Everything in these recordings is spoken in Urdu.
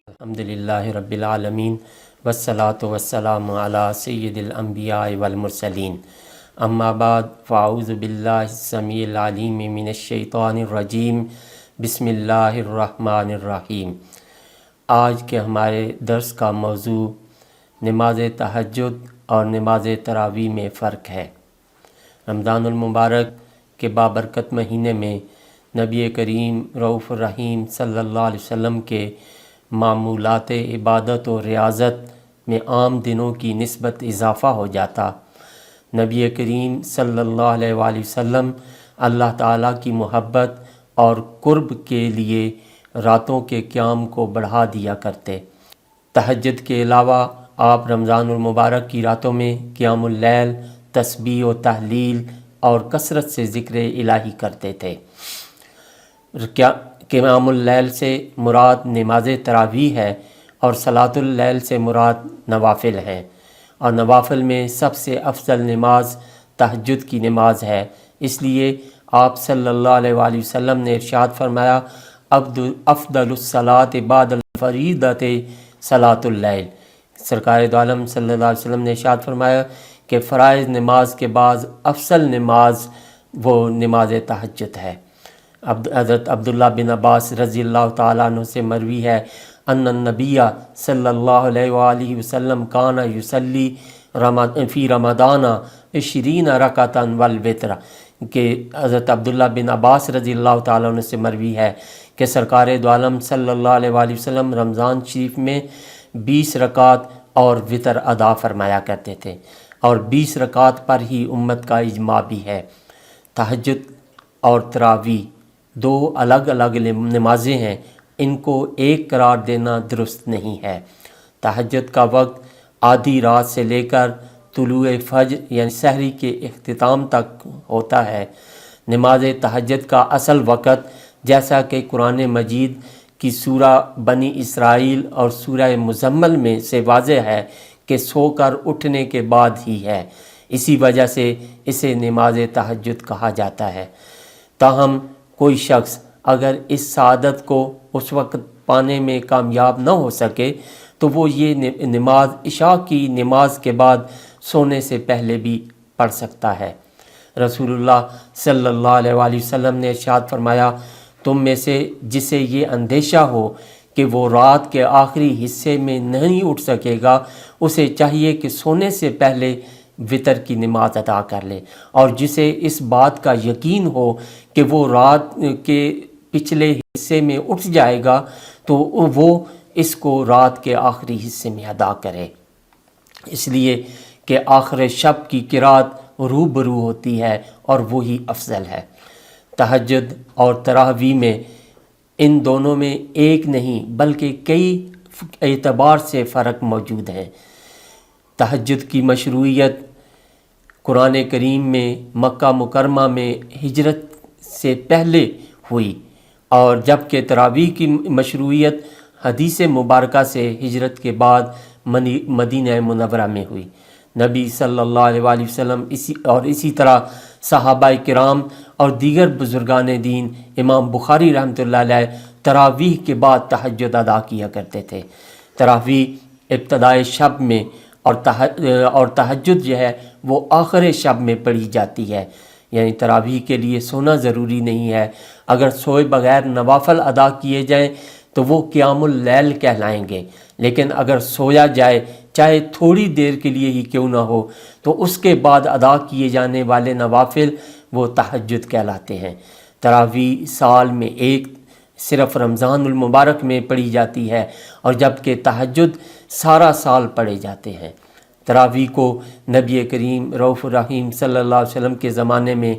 الحمدللہ رب العالمین والصلاة والسلام علی سید الانبیاء والمرسلین اما بعد فاعوذ باللہ السمیع العلیم من الشیطان الرجیم بسم اللہ الرحمن الرحیم۔ آج کے ہمارے درس کا موضوع نماز تہجد اور نماز تراویح میں فرق ہے۔ رمضان المبارک کے بابرکت مہینے میں نبی کریم رؤوف الرحیم صلی اللہ علیہ وسلم کے معمولات عبادت و ریاضت میں عام دنوں کی نسبت اضافہ ہو جاتا۔ نبی کریم صلی اللہ علیہ وآلہ وسلم اللہ تعالیٰ کی محبت اور قرب کے لیے راتوں کے قیام کو بڑھا دیا کرتے۔ تہجد کے علاوہ آپ رمضان المبارک کی راتوں میں قیام اللیل، تسبیح و تحلیل اور کثرت سے ذکر الہی کرتے تھے۔ قیام اللیل سے مراد نماز تراویح ہے اور صلاۃ اللیل سے مراد نوافل ہیں، اور نوافل میں سب سے افضل نماز تہجد کی نماز ہے۔ اس لیے آپ صلی اللہ علیہ وآلہ وسلم نے ارشاد فرمایا، افضل الصلاۃ بعد الفریضۃ صلاۃ اللیل۔ سرکار دو عالم صلی اللہ علیہ وسلم نے ارشاد فرمایا کہ فرائض نماز کے بعد افضل نماز وہ نماز تہجد ہے۔ حضرت عبداللہ بن عباس رضی اللہ تعالیٰ عنہ سے مروی ہے ان النبی صلی اللہ علیہ وآلہ وسلم کان یصلی فی رمضان 20 رکعۃ والوتر، کہ حضرت عبداللہ بن عباس رضی اللہ تعالیٰ عنہ سے مروی ہے کہ سرکار دو عالم صلی اللہ علیہ وآلہ وسلم رمضان شریف میں 20 رکعت اور وتر ادا فرمایا کرتے تھے، اور 20 رکعت پر ہی امت کا اجماع بھی ہے۔ تہجد اور تراویح دو الگ الگ نمازیں ہیں، ان کو ایک قرار دینا درست نہیں ہے۔ تہجد کا وقت آدھی رات سے لے کر طلوع فجر یعنی سحری کے اختتام تک ہوتا ہے۔ نماز تہجد کا اصل وقت جیسا کہ قرآن مجید کی سورہ بنی اسرائیل اور سورہ مزمل میں سے واضح ہے کہ سو کر اٹھنے کے بعد ہی ہے، اسی وجہ سے اسے نماز تہجد کہا جاتا ہے۔ تاہم کوئی شخص اگر اس سعادت کو اس وقت پانے میں کامیاب نہ ہو سکے تو وہ یہ نماز عشاء کی نماز کے بعد سونے سے پہلے بھی پڑھ سکتا ہے۔ رسول اللہ صلی اللہ علیہ وآلہ وسلم نے ارشاد فرمایا، تم میں سے جسے یہ اندیشہ ہو کہ وہ رات کے آخری حصے میں نہیں اٹھ سکے گا، اسے چاہیے کہ سونے سے پہلے وتر کی نماز ادا کر لے، اور جسے اس بات کا یقین ہو کہ وہ رات کے پچھلے حصے میں اٹھ جائے گا تو وہ اس کو رات کے آخری حصے میں ادا کرے، اس لیے کہ آخر شب کی قرات روبرو ہوتی ہے اور وہی افضل ہے۔ تہجد اور تراویح میں ان دونوں میں ایک نہیں بلکہ کئی اعتبار سے فرق موجود ہیں۔ تہجد کی مشروعیت قرآن کریم میں مکہ مکرمہ میں ہجرت سے پہلے ہوئی، اور جبکہ تراویح کی مشروعیت حدیث مبارکہ سے ہجرت کے بعد مدینہ منورہ میں ہوئی۔ نبی صلی اللہ علیہ وآلہ وسلم اسی طرح صحابہ کرام اور دیگر بزرگان دین، امام بخاری رحمۃ اللہ علیہ تراویح کے بعد تہجد ادا کیا کرتے تھے۔ تراویح ابتدائے شب میں اور تہجد جو ہے وہ آخر شب میں پڑھی جاتی ہے، یعنی تراویح کے لیے سونا ضروری نہیں ہے۔ اگر سوئے بغیر نوافل ادا کیے جائیں تو وہ قیام اللیل کہلائیں گے، لیکن اگر سویا جائے چاہے تھوڑی دیر کے لیے ہی کیوں نہ ہو تو اس کے بعد ادا کیے جانے والے نوافل وہ تہجد کہلاتے ہیں۔ تراویح سال میں ایک صرف رمضان المبارک میں پڑھی جاتی ہے، اور جبکہ تہجد سارا سال پڑھے جاتے ہیں۔ تراویح کو نبی کریم رؤوف الرحیم صلی اللہ علیہ وسلم کے زمانے میں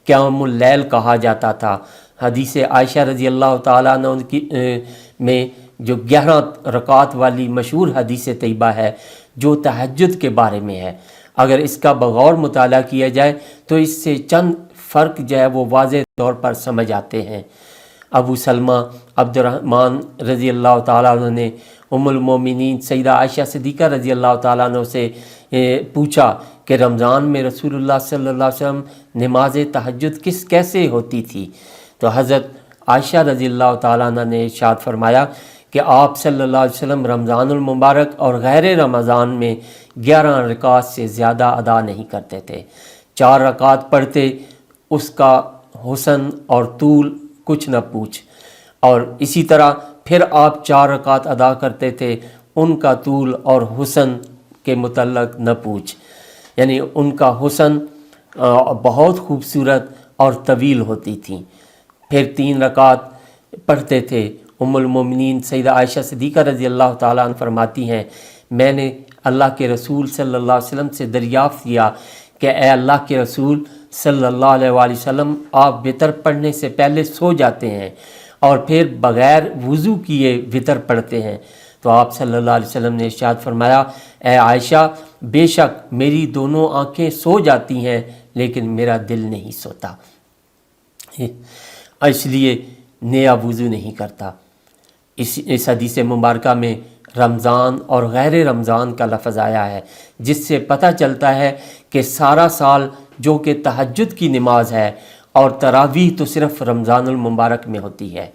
قیام اللیل کہا جاتا تھا۔ حدیث عائشہ رضی اللہ تعالیٰ عنہ میں جو 11 رکعات والی مشہور حدیث طیبہ ہے جو تہجد کے بارے میں ہے، اگر اس کا بغور مطالعہ کیا جائے تو اس سے چند فرق جو ہے وہ واضح طور پر سمجھ آتے ہیں۔ ابو سلمہ عبد الرحمن رضی اللہ تعالیٰ عنہ نے ام المومنین سیدہ عائشہ صدیقہ رضی اللہ تعالیٰ عنہ سے پوچھا کہ رمضان میں رسول اللہ صلی اللہ علیہ وسلم نماز تہجد کیسے ہوتی تھی؟ تو حضرت عائشہ رضی اللہ تعالیٰ عنہ نے ارشاد فرمایا کہ آپ صلی اللہ علیہ وسلم رمضان المبارک اور غیر رمضان میں 11 رکعات سے زیادہ ادا نہیں کرتے تھے۔ 4 رکعات پڑھتے، اس کا حسن اور طول کچھ نہ پوچھ، اور اسی طرح پھر آپ 4 رکعات ادا کرتے تھے، ان کا طول اور حسن کے متعلق نہ پوچھ، یعنی ان کا حسن بہت خوبصورت اور طویل ہوتی تھیں۔ پھر 3 رکعات پڑھتے تھے۔ ام المومنین سیدہ عائشہ صدیقہ رضی اللہ تعالیٰ عنہ فرماتی ہیں، میں نے اللہ کے رسول صلی اللہ علیہ وسلم سے دریافت کیا کہ اے اللہ کے رسول صلی اللہ علیہ وآلہ وسلم، آپ وتر پڑھنے سے پہلے سو جاتے ہیں اور پھر بغیر وضو کیے وتر پڑھتے ہیں؟ تو آپ صلی اللہ علیہ وسلم نے ارشاد فرمایا، اے عائشہ، بے شک میری دونوں آنکھیں سو جاتی ہیں لیکن میرا دل نہیں سوتا، اس لیے نیا وضو نہیں کرتا۔ اس حدیث مبارکہ میں رمضان اور غیر رمضان کا لفظ آیا ہے، جس سے پتہ چلتا ہے کہ سارا سال جو کہ تہجد کی نماز ہے اور تراویح تو صرف رمضان المبارک میں ہوتی ہے۔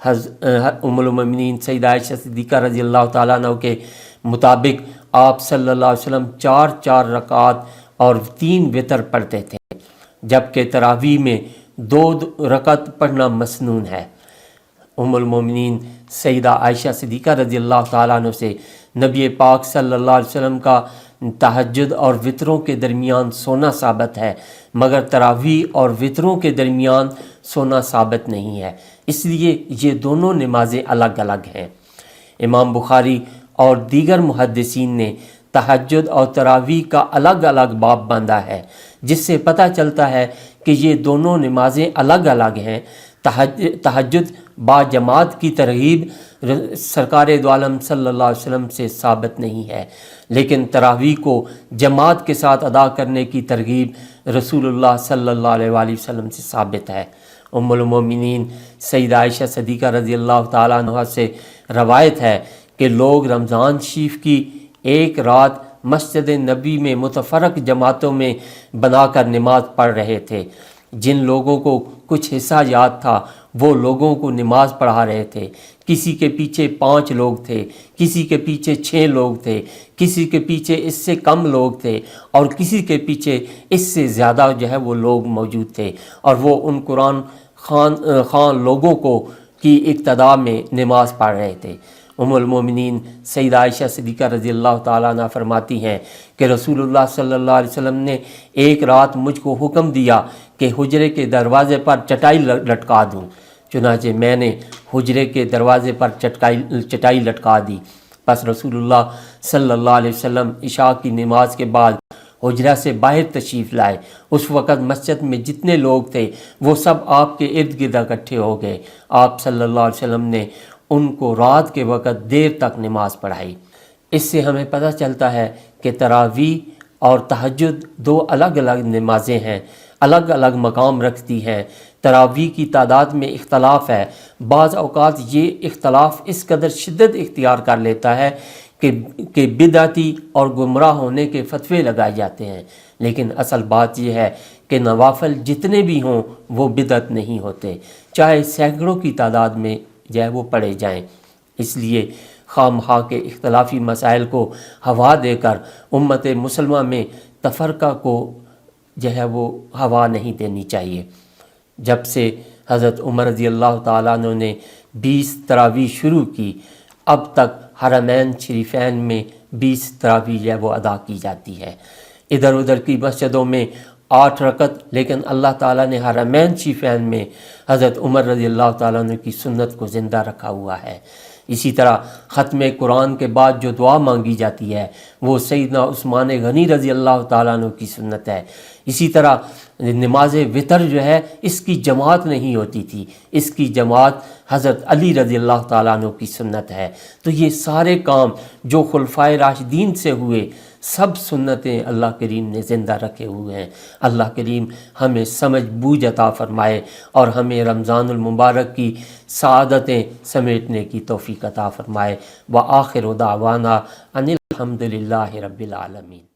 ام المومنین سیدہ عائشہ صدیقہ رضی اللہ تعالیٰ عنہ کے مطابق آپ صلی اللہ علیہ وسلم 4 رکعات اور 3 وتر پڑھتے تھے، جبکہ تراویح میں 2 رکعت پڑھنا مسنون ہے۔ ام المومنین سیدہ عائشہ صدیقہ رضی اللہ تعالیٰ عنہ سے نبی پاک صلی اللہ علیہ وسلم کا تہجد اور وطروں کے درمیان سونا ثابت ہے، مگر تراویح اور وطروں کے درمیان سونا ثابت نہیں ہے، اس لیے یہ دونوں نمازیں الگ الگ ہیں۔ امام بخاری اور دیگر محدثین نے تہجد اور تراویح کا الگ الگ باب باندھا ہے، جس سے پتہ چلتا ہے کہ یہ دونوں نمازیں الگ الگ ہیں۔ تہجد با جماعت کی ترغیب سرکار دو عالم صلی اللہ علیہ وسلم سے ثابت نہیں ہے، لیکن تراویح کو جماعت کے ساتھ ادا کرنے کی ترغیب رسول اللہ صلی اللہ علیہ وآلہ وسلم سے ثابت ہے۔ ام المومنین سیدہ عائشہ صدیقہ رضی اللہ تعالیٰ عنہ سے روایت ہے کہ لوگ رمضان شریف کی ایک رات مسجد نبی میں متفرق جماعتوں میں بنا کر نماز پڑھ رہے تھے۔ جن لوگوں کو کچھ حصہ یاد تھا وہ لوگوں کو نماز پڑھا رہے تھے، کسی کے پیچھے 5 لوگ تھے، کسی کے پیچھے 6 لوگ تھے، کسی کے پیچھے اس سے کم لوگ تھے، اور کسی کے پیچھے اس سے زیادہ جو ہے وہ لوگ موجود تھے، اور وہ ان قرآن خوان لوگوں کو کی اقتداء میں نماز پڑھ رہے تھے۔ ام المومنین سیدہ عائشہ صدیقہ رضی اللہ تعالیٰ عنہ فرماتی ہیں کہ رسول اللہ صلی اللہ علیہ وسلم نے ایک رات مجھ کو حکم دیا کہ حجرے کے دروازے پر چٹائی لٹکا دوں، چنانچہ میں نے حجرے کے دروازے پر چٹائی لٹکا دی۔ پس رسول اللہ صلی اللہ علیہ وسلم عشاء کی نماز کے بعد حجرہ سے باہر تشریف لائے۔ اس وقت مسجد میں جتنے لوگ تھے وہ سب آپ کے ارد گرد اکٹھے ہو گئے۔ آپ صلی اللہ علیہ وسلم نے ان کو رات کے وقت دیر تک نماز پڑھائی۔ اس سے ہمیں پتہ چلتا ہے کہ تراویح اور تہجد 2 الگ الگ نمازیں ہیں، الگ الگ مقام رکھتی ہیں۔ تراویح کی تعداد میں اختلاف ہے، بعض اوقات یہ اختلاف اس قدر شدت اختیار کر لیتا ہے کہ بدعتی اور گمراہ ہونے کے فتوے لگائے جاتے ہیں، لیکن اصل بات یہ ہے کہ نوافل جتنے بھی ہوں وہ بدعت نہیں ہوتے، چاہے سینکڑوں کی تعداد میں جو ہے وہ پڑھے جائیں۔ اس لیے خواہ مخواہ کے اختلافی مسائل کو ہوا دے کر امت مسلمہ میں تفرقہ کو جو ہے وہ ہوا نہیں دینی چاہیے۔ جب سے حضرت عمر رضی اللہ تعالیٰ عنہ نے 20 تراویح شروع کی، اب تک حرمین شریفین میں 20 تراویح جو ہے وہ ادا کی جاتی ہے۔ ادھر ادھر کی مسجدوں میں 8 رکعت، لیکن اللہ تعالیٰ نے حرمین شریفین میں حضرت عمر رضی اللہ تعالیٰ عنہ کی سنت کو زندہ رکھا ہوا ہے۔ اسی طرح ختم قرآن کے بعد جو دعا مانگی جاتی ہے وہ سیدنا عثمان غنی رضی اللہ تعالیٰ عنہ کی سنت ہے۔ اسی طرح نماز وتر جو ہے اس کی جماعت نہیں ہوتی تھی، اس کی جماعت حضرت علی رضی اللہ تعالیٰ عنہ کی سنت ہے۔ تو یہ سارے کام جو خلفائے راشدین سے ہوئے، سب سنتیں اللہ کریم نے زندہ رکھے ہوئے ہیں۔ اللہ کریم ہمیں سمجھ بوجھ عطا فرمائے اور ہمیں رمضان المبارک کی سعادتیں سمیٹنے کی توفیق عطا فرمائے۔ وآخر دعوانا ان الحمد للہ رب العالمین۔